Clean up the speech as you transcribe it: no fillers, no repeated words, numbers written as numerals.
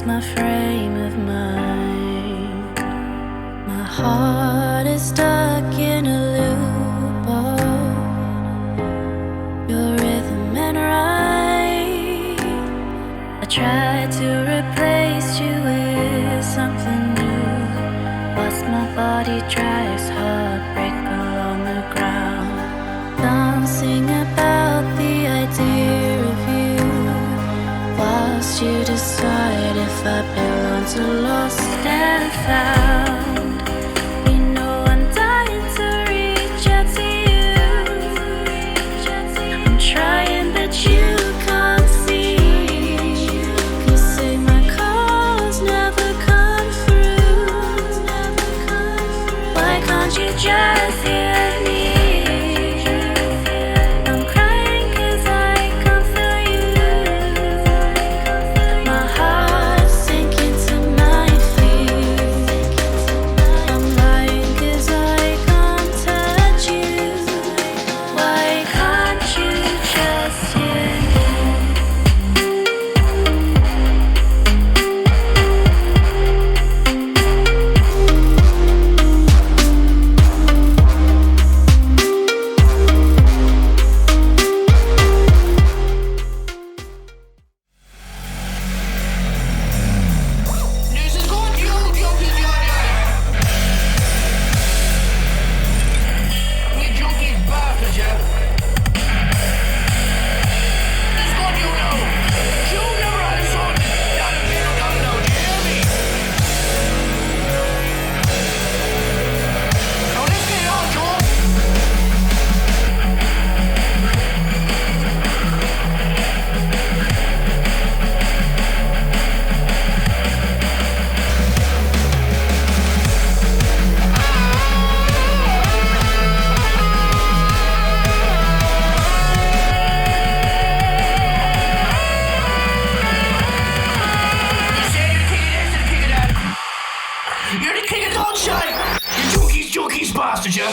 is my frame of mind. My heart is stuck in a loop of your rhythm and right. I tried to replace you with something new, whilst my body drives heartbreak along the ground, dancing about the idea of you, whilst you decide if I belong to lost and found. You know I'm dying to reach out to you. I'm trying but you can't see. You say my calls never come through. Why can't you just hear me? I'm crying 'cause I can't feel you. My heart's sinking to my feet. I'm lying 'cause I can't touch you. Why can't you just hear me? News is good, you junkies, you junkies bastards, yeah. It's good, you know. You never had a son. Not a bit of gun, no, do you hear me? Now let's get it on, Joe. You say you're the king of this and the king of that. You're the king of sunshine. You junkies, bastards, yeah.